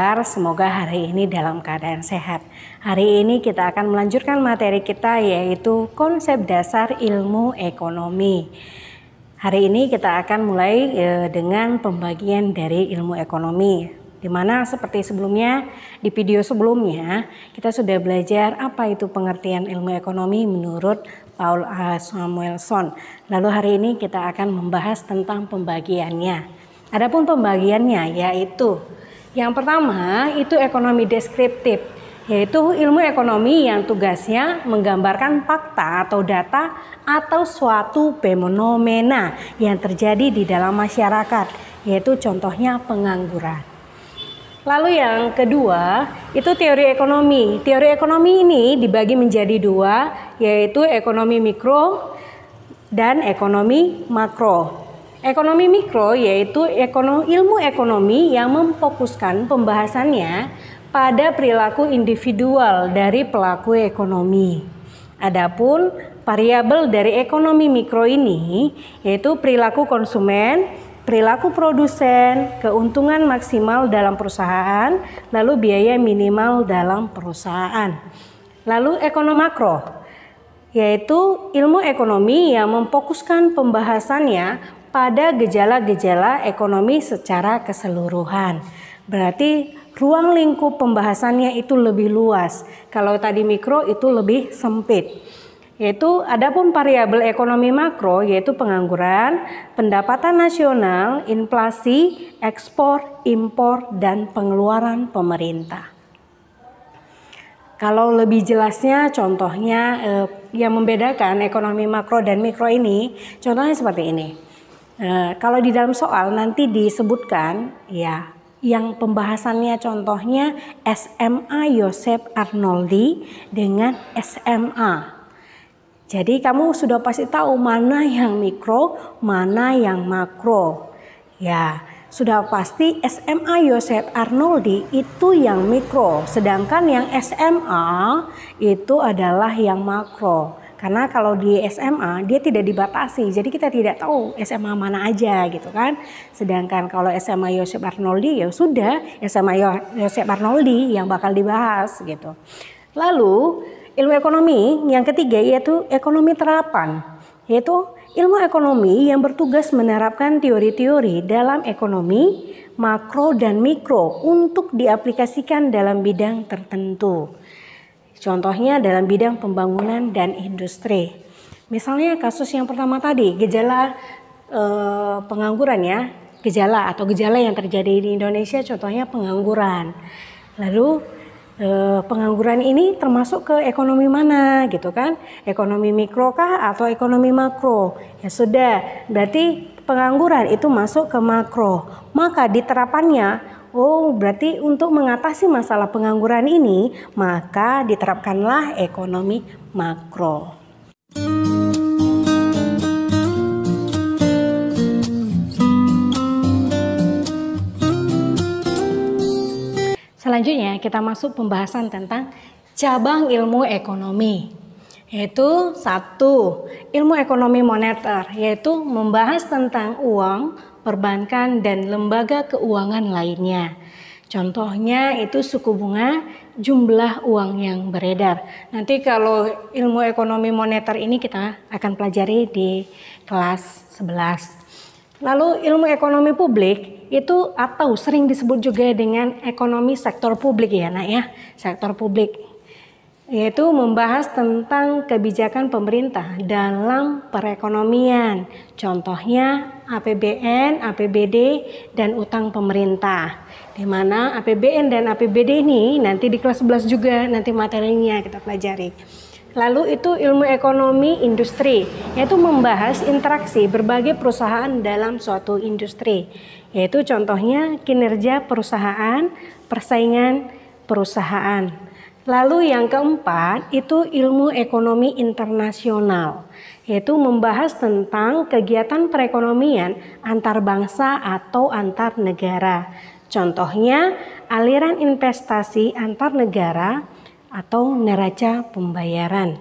kabar? Semoga hari ini dalam keadaan sehat. Hari ini kita akan melanjutkan materi kita yaitu konsep dasar ilmu ekonomi. Hari ini kita akan mulai dengan pembagian dari ilmu ekonomi. Dimana seperti sebelumnya, di video sebelumnya kita sudah belajar apa itu pengertian ilmu ekonomi menurut Paul A. Samuelson. Lalu hari ini kita akan membahas tentang pembagiannya. Adapun pembagiannya yaitu yang pertama itu ekonomi deskriptif, yaitu ilmu ekonomi yang tugasnya menggambarkan fakta atau data atau suatu fenomena yang terjadi di dalam masyarakat, yaitu contohnya pengangguran. Lalu yang kedua itu teori ekonomi. Teori ekonomi ini dibagi menjadi dua, yaitu ekonomi mikro dan ekonomi makro. Ekonomi mikro yaitu ilmu ekonomi yang memfokuskan pembahasannya pada perilaku individual dari pelaku ekonomi. Adapun variabel dari ekonomi mikro ini yaitu perilaku konsumen, perilaku produsen, keuntungan maksimal dalam perusahaan, lalu biaya minimal dalam perusahaan. Lalu ekonomi makro yaitu ilmu ekonomi yang memfokuskan pembahasannya pada gejala-gejala ekonomi secara keseluruhan. Berarti ruang lingkup pembahasannya itu lebih luas. Kalau tadi mikro itu lebih sempit. Yaitu adapun variabel ekonomi makro yaitu pengangguran, pendapatan nasional, inflasi, ekspor, impor, dan pengeluaran pemerintah. Kalau lebih jelasnya contohnya yang membedakan ekonomi makro dan mikro ini, contohnya seperti ini. Kalau di dalam soal nanti disebutkan ya yang pembahasannya contohnya SMA Joseph Arnoldi dengan SMA. Jadi kamu sudah pasti tahu mana yang mikro, mana yang makro. Ya, sudah pasti SMA Joseph Arnoldi itu yang mikro, sedangkan yang SMA itu adalah yang makro. Karena kalau di SMA dia tidak dibatasi, jadi kita tidak tahu SMA mana aja gitu kan. Sedangkan kalau SMA Joseph Arnoldi ya sudah SMA Joseph Arnoldi yang bakal dibahas gitu. Lalu ilmu ekonomi yang ketiga yaitu ekonomi terapan, yaitu ilmu ekonomi yang bertugas menerapkan teori-teori dalam ekonomi makro dan mikro untuk diaplikasikan dalam bidang tertentu. Contohnya dalam bidang pembangunan dan industri. Misalnya kasus yang pertama tadi, gejala pengangguran ya, gejala yang terjadi di Indonesia contohnya pengangguran. Lalu pengangguran ini termasuk ke ekonomi mana gitu kan? Ekonomi mikro kah atau ekonomi makro? Ya sudah, berarti pengangguran itu masuk ke makro. Maka diterapannya berarti untuk mengatasi masalah pengangguran ini, maka diterapkanlah ekonomi makro. Selanjutnya kita masuk pembahasan tentang cabang ilmu ekonomi. Yaitu satu, ilmu ekonomi moneter, yaitu membahas tentang uang, perbankan, dan lembaga keuangan lainnya. Contohnya itu suku bunga, jumlah uang yang beredar. Nanti kalau ilmu ekonomi moneter ini kita akan pelajari di kelas 11. Lalu ilmu ekonomi publik itu atau sering disebut juga dengan ekonomi sektor publik ya nak ya, sektor publik. Yaitu membahas tentang kebijakan pemerintah dalam perekonomian. Contohnya APBN, APBD, dan utang pemerintah. Di mana APBN dan APBD ini nanti di kelas 11 juga nanti materinya kita pelajari. Lalu itu ilmu ekonomi industri, yaitu membahas interaksi berbagai perusahaan dalam suatu industri. Yaitu contohnya kinerja perusahaan, persaingan perusahaan. Lalu yang keempat itu ilmu ekonomi internasional, yaitu membahas tentang kegiatan perekonomian antar bangsa atau antar negara. Contohnya aliran investasi antar negara atau neraca pembayaran.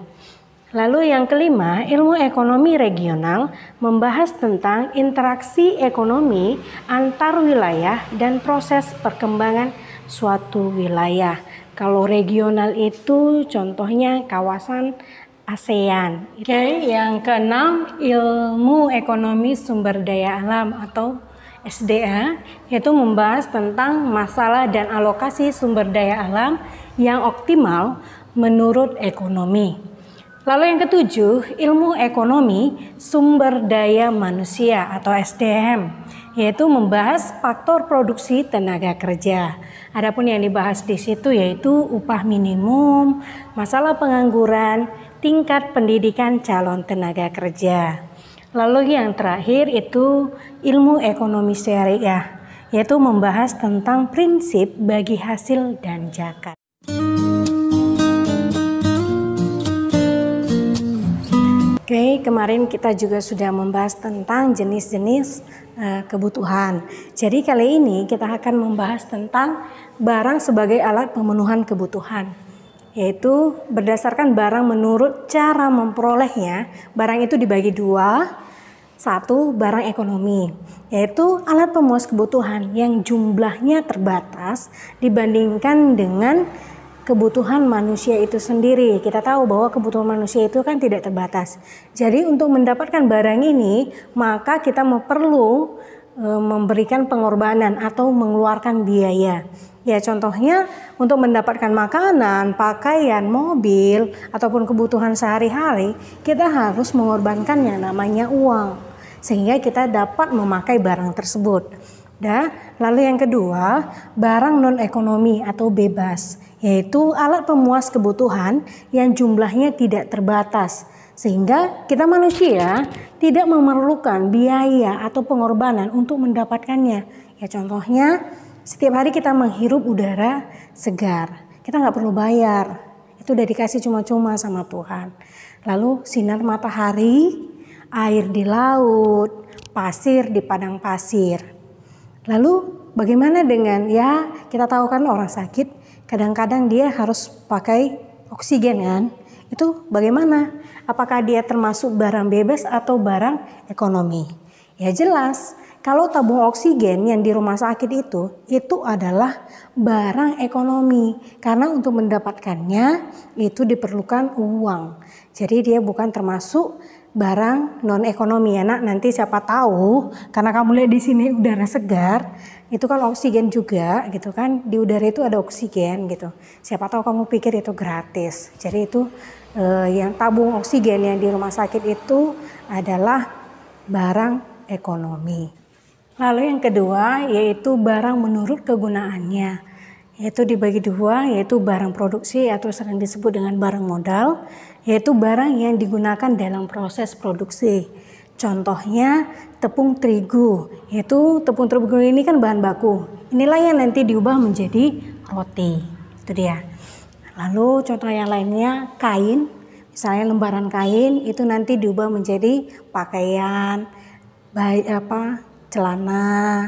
Lalu yang kelima, ilmu ekonomi regional membahas tentang interaksi ekonomi antar wilayah dan proses perkembangan suatu wilayah. Kalau regional itu contohnya kawasan ASEAN. Oke, yang keenam, ilmu ekonomi sumber daya alam atau SDA, yaitu membahas tentang masalah dan alokasi sumber daya alam yang optimal menurut ekonomi. Lalu yang ketujuh, ilmu ekonomi sumber daya manusia atau SDM, yaitu membahas faktor produksi tenaga kerja. Adapun yang dibahas di situ yaitu upah minimum, masalah pengangguran, tingkat pendidikan calon tenaga kerja. Lalu yang terakhir itu ilmu ekonomi syariah, yaitu membahas tentang prinsip bagi hasil dan zakat. Oke, kemarin kita juga sudah membahas tentang jenis-jenis kebutuhan. Jadi kali ini kita akan membahas tentang barang sebagai alat pemenuhan kebutuhan, yaitu berdasarkan barang menurut cara memperolehnya. Barang itu dibagi dua. Satu, barang ekonomi, yaitu alat pemuas kebutuhan yang jumlahnya terbatas dibandingkan dengan kebutuhan manusia itu sendiri. Kita tahu bahwa kebutuhan manusia itu kan tidak terbatas. Jadi untuk mendapatkan barang ini, maka kita perlu memberikan pengorbanan atau mengeluarkan biaya. Ya, contohnya untuk mendapatkan makanan, pakaian, mobil, ataupun kebutuhan sehari-hari, kita harus mengorbankan yang namanya uang, sehingga kita dapat memakai barang tersebut. Lalu yang kedua, barang non-ekonomi atau bebas, yaitu alat pemuas kebutuhan yang jumlahnya tidak terbatas, sehingga kita manusia tidak memerlukan biaya atau pengorbanan untuk mendapatkannya. Ya, contohnya setiap hari kita menghirup udara segar, kita nggak perlu bayar, itu udah dikasih cuma-cuma sama Tuhan. Lalu sinar matahari, air di laut, pasir di padang pasir. Lalu bagaimana dengan, ya kita tahu kan orang sakit kadang-kadang dia harus pakai oksigen kan? Itu bagaimana? Apakah dia termasuk barang bebas atau barang ekonomi? Ya jelas, kalau tabung oksigen yang di rumah sakit itu adalah barang ekonomi. Karena untuk mendapatkannya itu diperlukan uang. Jadi dia bukan termasuk barang non ekonomi ya nak. Nanti siapa tahu karena kamu lihat di sini udara segar, itu kan oksigen juga gitu kan, di udara itu ada oksigen gitu. Siapa tahu kamu pikir itu gratis. Jadi itu yang tabung oksigen yang di rumah sakit itu adalah barang ekonomi. Lalu yang kedua yaitu barang menurut kegunaannya, yaitu dibagi dua, yaitu barang produksi atau sering disebut dengan barang modal, yaitu barang yang digunakan dalam proses produksi. Contohnya tepung terigu, yaitu tepung terigu ini kan bahan baku. Inilah yang nanti diubah menjadi roti. Itu dia. Lalu contoh yang lainnya kain, misalnya lembaran kain itu nanti diubah menjadi pakaian, celana,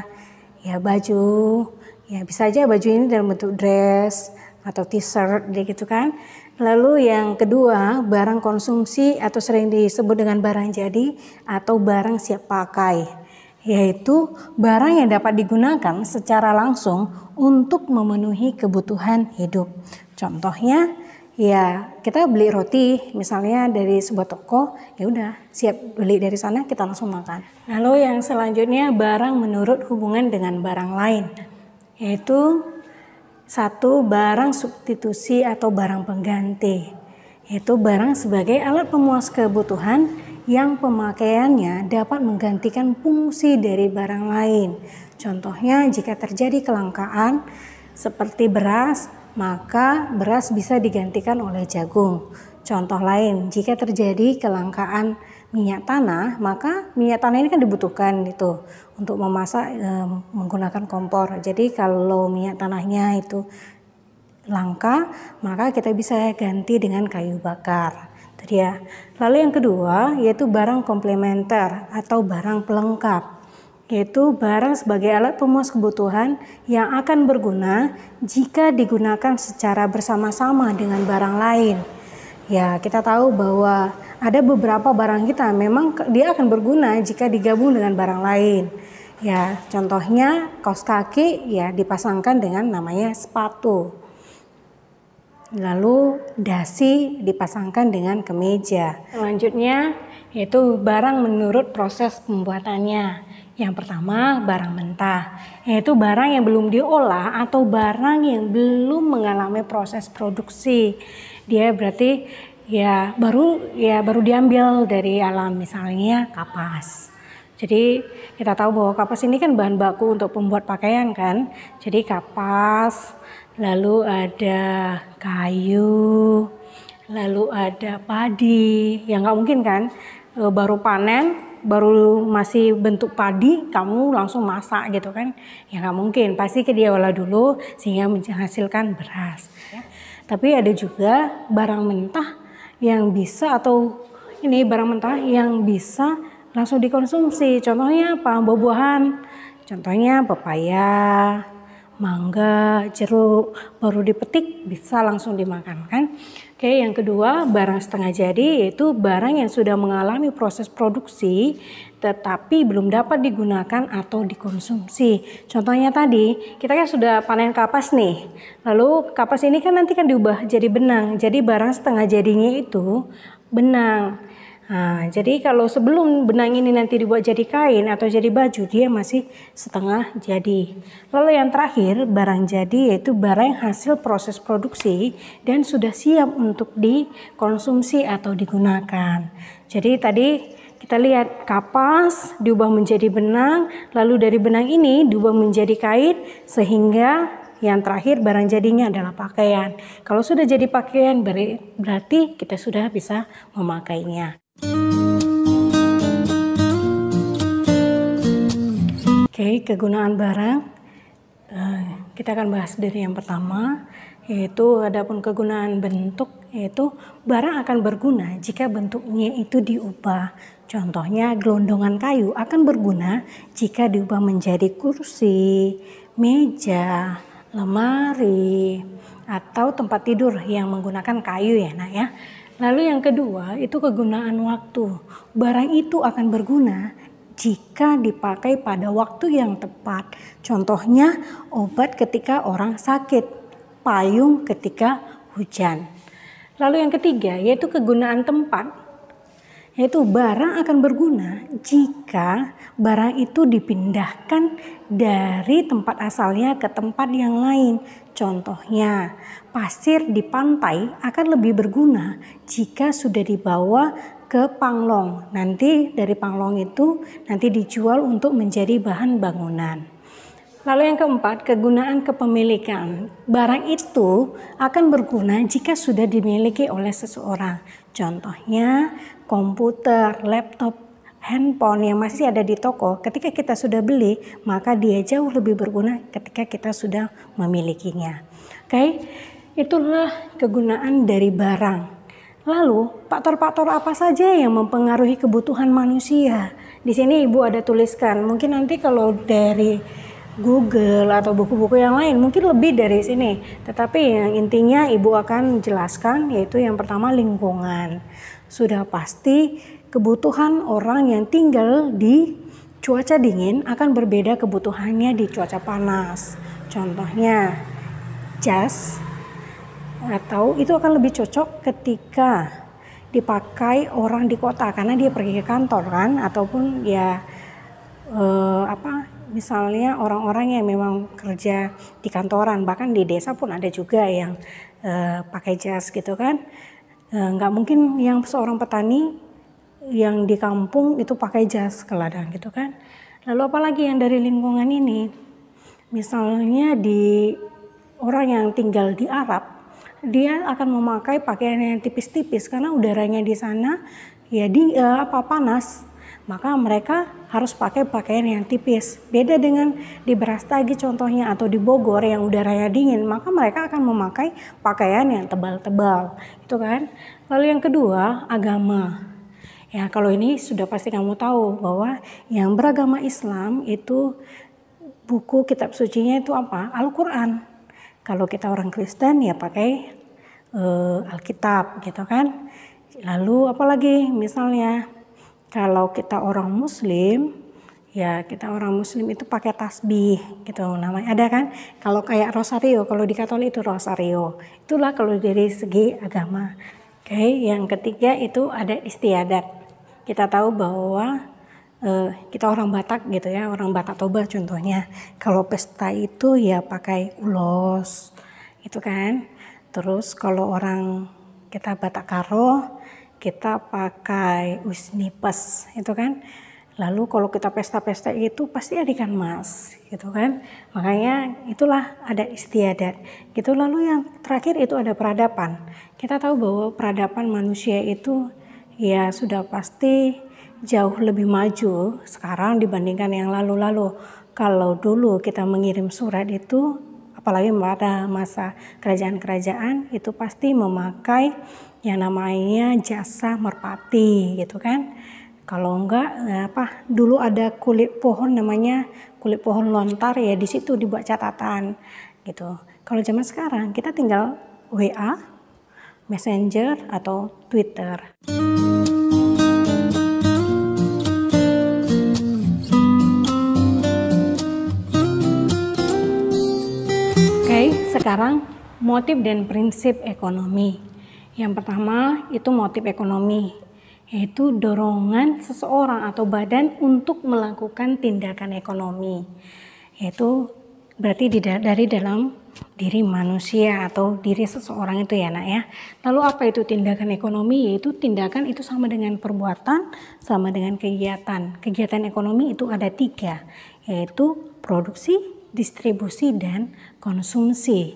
ya baju, ya bisa aja baju ini dalam bentuk dress atau t-shirt gitu kan. Lalu yang kedua, barang konsumsi atau sering disebut dengan barang jadi atau barang siap pakai, yaitu barang yang dapat digunakan secara langsung untuk memenuhi kebutuhan hidup. Contohnya, ya kita beli roti misalnya dari sebuah toko, ya udah siap beli dari sana kita langsung makan. Lalu yang selanjutnya barang menurut hubungan dengan barang lain, yaitu satu, barang substitusi atau barang pengganti, yaitu barang sebagai alat pemuas kebutuhan yang pemakaiannya dapat menggantikan fungsi dari barang lain. Contohnya jika terjadi kelangkaan seperti beras, maka beras bisa digantikan oleh jagung. Contoh lain, jika terjadi kelangkaan minyak tanah, maka minyak tanah ini kan dibutuhkan itu untuk memasak menggunakan kompor. Jadi kalau minyak tanahnya itu langka, maka kita bisa ganti dengan kayu bakar. Itu dia. Lalu yang kedua yaitu barang komplementer atau barang pelengkap, yaitu barang sebagai alat pemuas kebutuhan yang akan berguna jika digunakan secara bersama-sama dengan barang lain. Ya, kita tahu bahwa ada beberapa barang kita memang dia akan berguna jika digabung dengan barang lain. Ya, contohnya kaos kaki ya dipasangkan dengan namanya sepatu. Lalu dasi dipasangkan dengan kemeja. Selanjutnya yaitu barang menurut proses pembuatannya. Yang pertama barang mentah, yaitu barang yang belum diolah atau barang yang belum mengalami proses produksi. Dia berarti baru diambil dari alam, misalnya kapas. Jadi kita tahu bahwa kapas ini kan bahan baku untuk pembuat pakaian kan. Jadi kapas, lalu ada kayu, lalu ada padi. Ya nggak mungkin kan baru panen, baru masih bentuk padi kamu langsung masak gitu kan. Ya nggak mungkin, pasti dia olah dulu sehingga menghasilkan beras. Tapi ada juga barang mentah yang bisa barang mentah yang bisa langsung dikonsumsi. Contohnya apa? Buah-buahan. Contohnya pepaya, mangga, jeruk, baru dipetik bisa langsung dimakan kan. Oke, yang kedua barang setengah jadi, yaitu barang yang sudah mengalami proses produksi tetapi belum dapat digunakan atau dikonsumsi. Contohnya tadi, kita kan sudah panen kapas nih. Lalu kapas ini kan nanti kan diubah jadi benang. Jadi barang setengah jadinya itu benang. Nah, jadi kalau sebelum benang ini nanti dibuat jadi kain atau jadi baju, dia masih setengah jadi. Lalu yang terakhir, barang jadi, yaitu barang yang hasil proses produksi dan sudah siap untuk dikonsumsi atau digunakan. Jadi tadi kita lihat kapas diubah menjadi benang, lalu dari benang ini diubah menjadi kain, sehingga yang terakhir barang jadinya adalah pakaian. Kalau sudah jadi pakaian berarti kita sudah bisa memakainya. Oke, kegunaan barang. Kita akan bahas dari yang pertama, yaitu adapun kegunaan bentuk, yaitu barang akan berguna jika bentuknya itu diubah. Contohnya gelondongan kayu akan berguna jika diubah menjadi kursi, meja, lemari, atau tempat tidur yang menggunakan kayu ya nak ya. Lalu yang kedua itu kegunaan waktu. Barang itu akan berguna jika dipakai pada waktu yang tepat. Contohnya obat ketika orang sakit, payung ketika hujan. Lalu yang ketiga yaitu kegunaan tempat. Yaitu barang akan berguna jika barang itu dipindahkan dari tempat asalnya ke tempat yang lain. Contohnya, pasir di pantai akan lebih berguna jika sudah dibawa ke panglong. Nanti dari panglong itu nanti dijual untuk menjadi bahan bangunan. Lalu yang keempat, kegunaan kepemilikan. Barang itu akan berguna jika sudah dimiliki oleh seseorang. Contohnya komputer, laptop, handphone yang masih ada di toko. Ketika kita sudah beli, maka dia jauh lebih berguna ketika kita sudah memilikinya. Oke, itulah kegunaan dari barang. Lalu faktor-faktor apa saja yang mempengaruhi kebutuhan manusia? Di sini Ibu ada tuliskan. Mungkin nanti kalau dari Google atau buku-buku yang lain mungkin lebih dari sini. Tetapi yang intinya Ibu akan jelaskan, yaitu yang pertama lingkungan. Sudah pasti kebutuhan orang yang tinggal di cuaca dingin akan berbeda kebutuhannya di cuaca panas. Contohnya jas atau itu akan lebih cocok ketika dipakai orang di kota karena dia pergi ke kantor kan, ataupun misalnya orang-orang yang memang kerja di kantoran, bahkan di desa pun ada juga yang pakai jas gitu kan. Nggak mungkin yang seorang petani yang di kampung itu pakai jas ke ladang gitu kan. Lalu apalagi yang dari lingkungan ini, misalnya di orang yang tinggal di Arab, dia akan memakai pakaian yang tipis-tipis karena udaranya di sana panas. Maka mereka harus pakai pakaian yang tipis. Beda dengan di Brastagi contohnya atau di Bogor yang udaranya dingin, maka mereka akan memakai pakaian yang tebal-tebal. Itu kan. Lalu yang kedua, agama. Ya, kalau ini sudah pasti kamu tahu bahwa yang beragama Islam itu buku kitab sucinya itu apa? Al-Qur'an. Kalau kita orang Kristen ya pakai Alkitab gitu kan. Lalu apalagi misalnya kalau kita orang Muslim, Ya, kita orang muslim itu pakai tasbih gitu namanya. Ada kan? Kalau kayak rosario, kalau di Katolik itu rosario. Itulah kalau dari segi agama. Oke, yang ketiga itu ada istiadat. Kita tahu bahwa kita orang Batak gitu ya, orang Batak Toba contohnya. Kalau pesta itu ya pakai ulos, gitu kan. Terus kalau orang kita Batak Karo, kita pakai usnipes, itu kan. Lalu kalau kita pesta-pesta itu pasti ada ikan mas, gitu kan. Makanya itulah ada istiadat. Gitu. Lalu yang terakhir itu ada peradaban. Kita tahu bahwa peradaban manusia itu ya sudah pasti jauh lebih maju sekarang dibandingkan yang lalu-lalu. Kalau dulu kita mengirim surat itu, apalagi pada masa kerajaan-kerajaan itu pasti memakai yang namanya jasa merpati, gitu kan. Kalau enggak dulu ada kulit pohon namanya kulit pohon lontar ya, di situ dibuat catatan gitu. Kalau zaman sekarang kita tinggal WA, Messenger atau Twitter. Oke, sekarang motif dan prinsip ekonomi. Yang pertama itu motif ekonomi, yaitu dorongan seseorang atau badan untuk melakukan tindakan ekonomi. Yaitu berarti dari dalam diri manusia atau diri seseorang itu ya nak ya. Lalu apa itu tindakan ekonomi? Yaitu tindakan itu sama dengan perbuatan, sama dengan kegiatan. Kegiatan ekonomi itu ada 3, yaitu produksi, distribusi, dan konsumsi.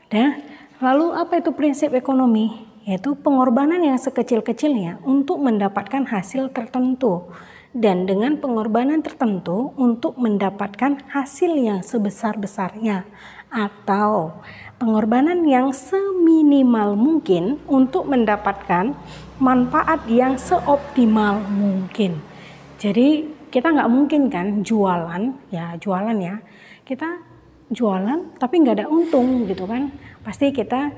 Dan lalu apa itu prinsip ekonomi? Yaitu pengorbanan yang sekecil-kecilnya untuk mendapatkan hasil tertentu, dan dengan pengorbanan tertentu untuk mendapatkan hasil yang sebesar-besarnya, atau pengorbanan yang seminimal mungkin untuk mendapatkan manfaat yang seoptimal mungkin. Jadi kita nggak mungkin kan jualan ya, kita jualan tapi nggak ada untung gitu kan. Pasti kita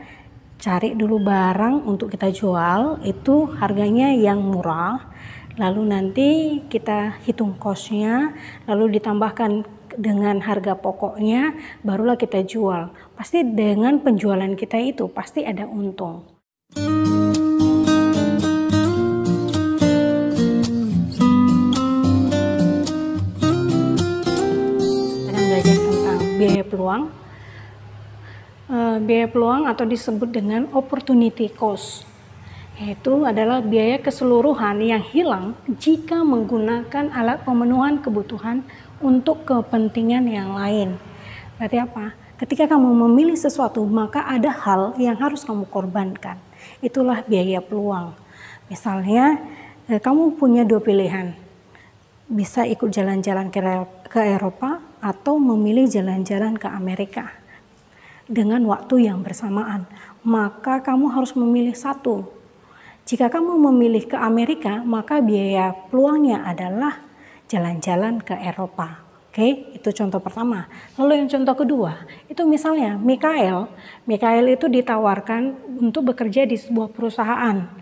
cari dulu barang untuk kita jual itu harganya yang murah, lalu nanti kita hitung cost-nya, lalu ditambahkan dengan harga pokoknya, barulah kita jual. Pasti dengan penjualan kita itu pasti ada untung. Kita belajar tentang biaya peluang. Biaya peluang atau disebut dengan opportunity cost, yaitu adalah biaya keseluruhan yang hilang jika menggunakan alat pemenuhan kebutuhan untuk kepentingan yang lain. Berarti apa? Ketika kamu memilih sesuatu, maka ada hal yang harus kamu korbankan. Itulah biaya peluang. Misalnya, kamu punya 2 pilihan. Bisa ikut jalan-jalan ke Eropa atau memilih jalan-jalan ke Amerika dengan waktu yang bersamaan, maka kamu harus memilih satu. Jika kamu memilih ke Amerika, maka biaya peluangnya adalah jalan-jalan ke Eropa. Oke, itu contoh pertama. Lalu yang contoh kedua, itu misalnya Mikael itu ditawarkan untuk bekerja di sebuah perusahaan.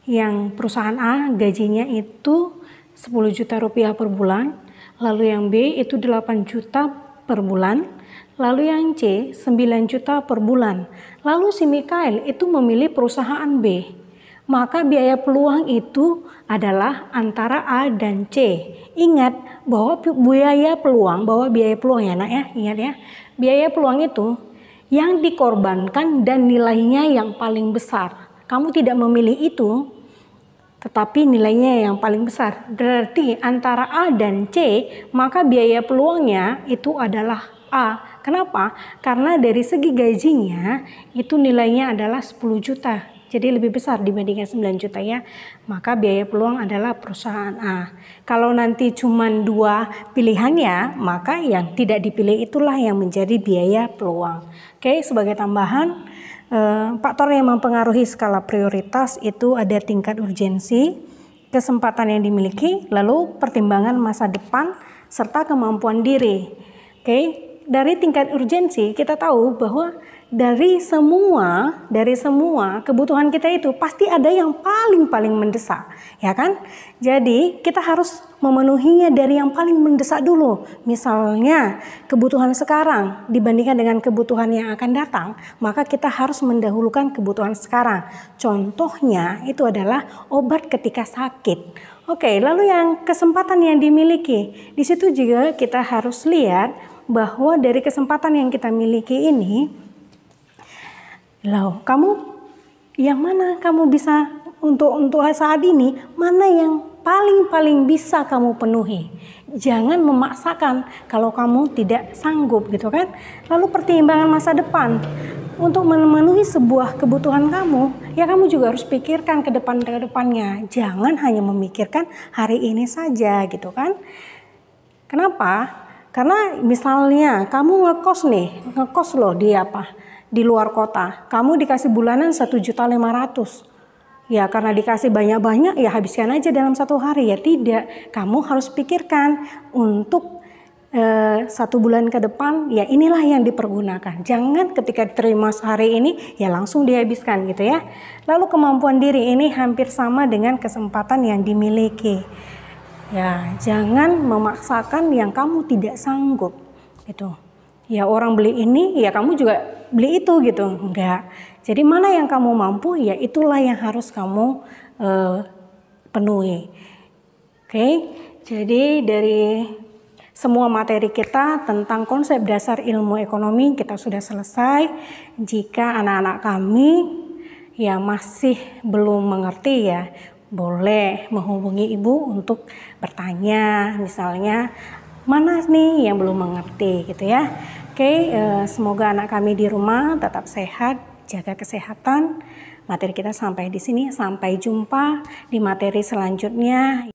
Yang perusahaan A gajinya itu 10 juta rupiah per bulan, lalu yang B itu 8 juta per bulan, lalu yang C 9 juta per bulan. Lalu si Mikael itu memilih perusahaan B. Maka biaya peluang itu adalah antara A dan C. Ingat bahwa biaya peluang ya nak ya, ingat ya. Biaya peluang itu yang dikorbankan dan nilainya yang paling besar. Kamu tidak memilih itu, tetapi nilainya yang paling besar. Berarti antara A dan C, maka biaya peluangnya itu adalah A. Kenapa? Karena dari segi gajinya itu nilainya adalah 10 juta. Jadi lebih besar dibandingkan 9 juta ya. Maka biaya peluang adalah perusahaan A. Kalau nanti cuma 2 pilihannya, maka yang tidak dipilih itulah yang menjadi biaya peluang. Oke, sebagai tambahan, faktor yang mempengaruhi skala prioritas itu ada tingkat urgensi, kesempatan yang dimiliki, lalu pertimbangan masa depan, serta kemampuan diri. Oke. Dari tingkat urgensi kita tahu bahwa dari semua kebutuhan kita itu pasti ada yang paling mendesak, ya kan? Jadi kita harus memenuhinya dari yang paling mendesak dulu. Misalnya kebutuhan sekarang dibandingkan dengan kebutuhan yang akan datang, maka kita harus mendahulukan kebutuhan sekarang. Contohnya itu adalah obat ketika sakit. Oke, lalu yang kesempatan yang dimiliki, di situ juga kita harus lihat bahwa dari kesempatan yang kita miliki ini, loh, kamu yang mana kamu bisa untuk saat ini, mana yang paling bisa kamu penuhi. Jangan memaksakan kalau kamu tidak sanggup gitu kan. Lalu pertimbangan masa depan. Untuk memenuhi sebuah kebutuhan kamu, ya kamu juga harus pikirkan ke depannya. Jangan hanya memikirkan hari ini saja gitu kan. Kenapa? Karena misalnya kamu ngekos loh di luar kota. Kamu dikasih bulanan 1.500.000. Ya karena dikasih banyak-banyak ya habiskan aja dalam satu hari. Ya tidak, kamu harus pikirkan untuk 1 bulan ke depan, ya inilah yang dipergunakan. Jangan ketika diterima sehari ini ya langsung dihabiskan gitu ya. Lalu kemampuan diri ini hampir sama dengan kesempatan yang dimiliki. Ya jangan memaksakan yang kamu tidak sanggup gitu. Ya orang beli ini ya kamu juga beli itu gitu. Enggak. Jadi mana yang kamu mampu ya itulah yang harus kamu penuhi. Oke. Jadi dari semua materi kita tentang konsep dasar ilmu ekonomi kita sudah selesai. Jika anak-anak kami yang masih belum mengerti ya, boleh menghubungi ibu untuk bertanya. Misalnya mana nih yang belum mengerti gitu ya. Oke, semoga anak kami di rumah tetap sehat, jaga kesehatan. Materi kita sampai di sini, sampai jumpa di materi selanjutnya.